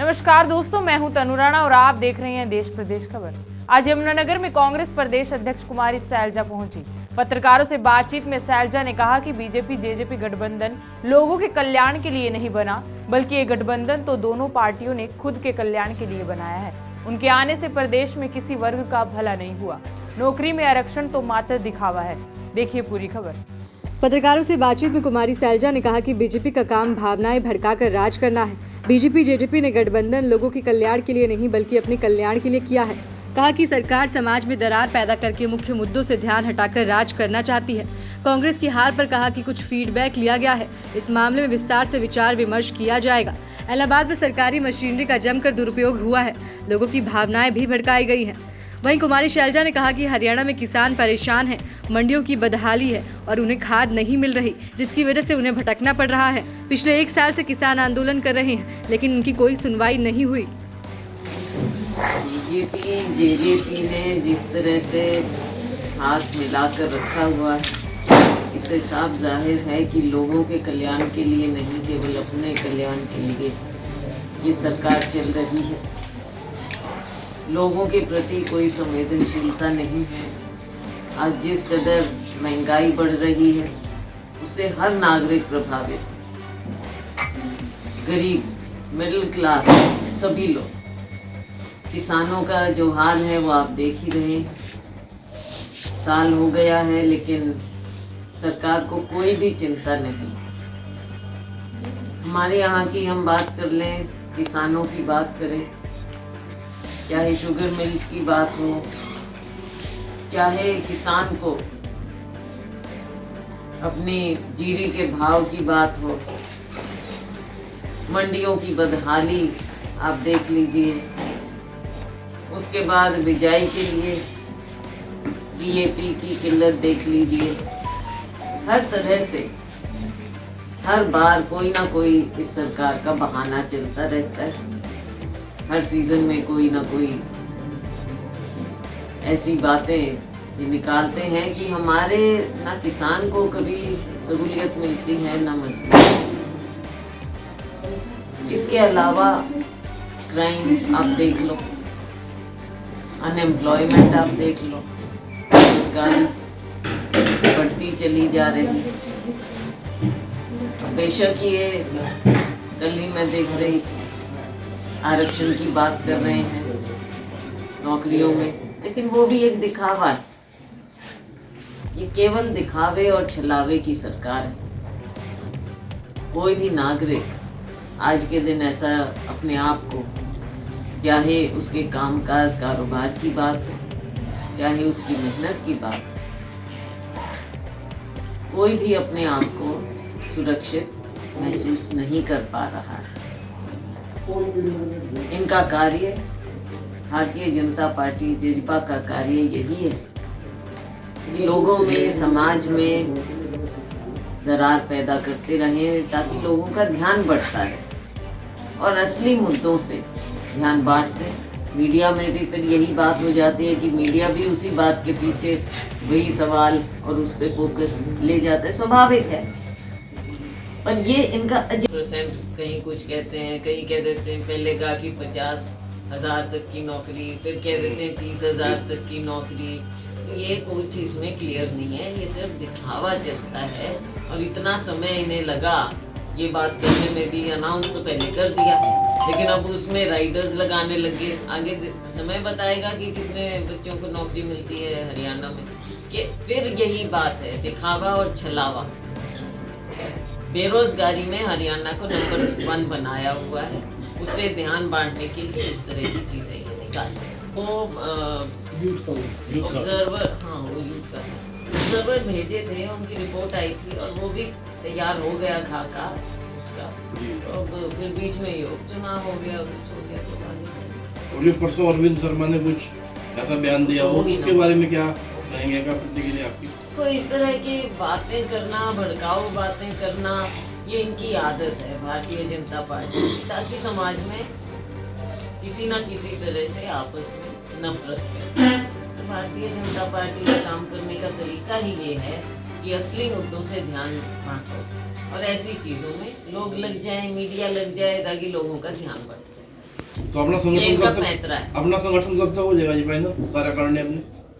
नमस्कार दोस्तों, मैं हूं तनु राणा और आप देख रहे हैं देश प्रदेश खबर। आज यमुनानगर में कांग्रेस प्रदेश अध्यक्ष कुमारी सैलजा पहुंची। पत्रकारों से बातचीत में सैलजा ने कहा कि बीजेपी जेजेपी गठबंधन लोगों के कल्याण के लिए नहीं बना, बल्कि ये गठबंधन तो दोनों पार्टियों ने खुद के कल्याण के लिए बनाया है। उनके आने से प्रदेश में किसी वर्ग का भला नहीं हुआ। नौकरी में आरक्षण तो मात्र दिखावा है। देखिए पूरी खबर। पत्रकारों से बातचीत में कुमारी सैलजा ने कहा कि बीजेपी का काम भावनाएं भड़काकर राज करना है। बीजेपी जेजेपी ने गठबंधन लोगों के कल्याण के लिए नहीं बल्कि अपने कल्याण के लिए किया है। कहा कि सरकार समाज में दरार पैदा करके मुख्य मुद्दों से ध्यान हटाकर राज करना चाहती है। कांग्रेस की हार पर कहा कि कुछ फीडबैक लिया गया है, इस मामले में विस्तार से विचार विमर्श किया जाएगा। इलाहाबाद में सरकारी मशीनरी का जमकर दुरुपयोग हुआ है, लोगों की भावनाएं भी भड़काई गई हैं। वहीं कुमारी सैलजा ने कहा कि हरियाणा में किसान परेशान हैं, मंडियों की बदहाली है और उन्हें खाद नहीं मिल रही, जिसकी वजह से उन्हें भटकना पड़ रहा है। पिछले 1 साल से किसान आंदोलन कर रहे हैं, लेकिन उनकी कोई सुनवाई नहीं हुई। बीजेपी जेजेपी ने जिस तरह से हाथ मिलाकर रखा हुआ है, इससे साफ जाहिर है कि लोगों के कल्याण के लिए नहीं, केवल अपने कल्याण के लिए ये सरकार चल रही है। लोगों के प्रति कोई संवेदनशीलता नहीं है। आज जिस कदर महंगाई बढ़ रही है, उससे हर नागरिक प्रभावित है। गरीब, मिडिल क्लास, सभी लोग। किसानों का जो हाल है वो आप देख ही रहे हैं। साल हो गया है लेकिन सरकार को कोई भी चिंता नहीं। हमारे यहाँ की हम बात कर लें, किसानों की बात करें, चाहे शुगर मिल्स की बात हो, चाहे किसान को अपनी जीरी के भाव की बात हो, मंडियों की बदहाली आप देख लीजिए, उसके बाद बिजाई के लिए डीएपी की किल्लत देख लीजिए। हर तरह से हर बार कोई ना कोई इस सरकार का बहाना चलता रहता है। हर सीजन में कोई ना कोई ऐसी बातें ये निकालते हैं कि हमारे ना किसान को कभी सहूलियत मिलती है ना मजदूर। इसके अलावा क्राइम आप देख लो, अनएम्प्लॉयमेंट आप देख लो, बेरोजगारी बढ़ती चली जा रही है। बेशक ये कल ही मैं देख रही आरक्षण की बात कर रहे हैं नौकरियों में, लेकिन वो भी एक दिखावा है। ये केवल दिखावे और छलावे की सरकार है। कोई भी नागरिक आज के दिन ऐसा अपने आप को, चाहे उसके कामकाज कारोबार की बात हो, चाहे उसकी मेहनत की बात हो, कोई भी अपने आप को सुरक्षित महसूस नहीं कर पा रहा है। इनका कार्य, भारतीय जनता पार्टी जेजेपी का कार्य यही है कि लोगों में, समाज में दरार पैदा करते रहें ताकि लोगों का ध्यान बढ़ता रहे और असली मुद्दों से ध्यान बांटते। मीडिया में भी फिर यही बात हो जाती है कि मीडिया भी उसी बात के पीछे वही सवाल और उस पर फोकस ले जाता है। स्वाभाविक है, पर ये इनका 50% कहीं कुछ कहते हैं, कहीं कह देते हैं, पहले कहा कि 50,000 तक की नौकरी, फिर कह देते हैं 30,000 तक की नौकरी। तो ये कुछ इसमें क्लियर नहीं है, ये सिर्फ दिखावा चलता है। और इतना समय इन्हें लगा ये बात करने में भी, अनाउंस तो पहले कर दिया, लेकिन अब उसमें राइडर्स लगाने लगे। आगे समय बताएगा कि कितने बच्चों को नौकरी मिलती है हरियाणा में। कि फिर यही बात है, दिखावा और छलावा। बेरोजगारी में हरियाणा को नंबर 1 बनाया हुआ है, उससे ध्यान बांटने के लिए इस तरह की चीज़ें ये निकालते हैं। वो ऑब्जर्वर भेजे थे, उनकी रिपोर्ट आई थी और वो भी तैयार हो गया खाका उसका। तो फिर बीच में ही उपचुनाव हो गया, कुछ हो गया तो और ये परसों अरविंद शर्मा ने कुछ ऐसा बयान दिया, वो उसके बारे में क्या कहेंगे, क्या प्रतिक्रिया आपकी? तो इस तरह की बातें करना, भड़काऊ बातें करना, ये इनकी आदत है भारतीय जनता पार्टी, ताकि समाज में किसी ना किसी तरह से आपस में नफरत है। तो भारतीय जनता पार्टी का काम करने का तरीका ही ये है कि असली मुद्दों से ध्यान बांटो और ऐसी चीज़ों में लोग लग जाएं, मीडिया लग जाए ताकि लोगों का ध्यान बढ़ जाए। बच्चे। तो अपना ये संगठन इनका कब तक पैतरा है। अपना संगठन कब तक हो जाएगा जी फाइनल कार्यकारिणी अपनी?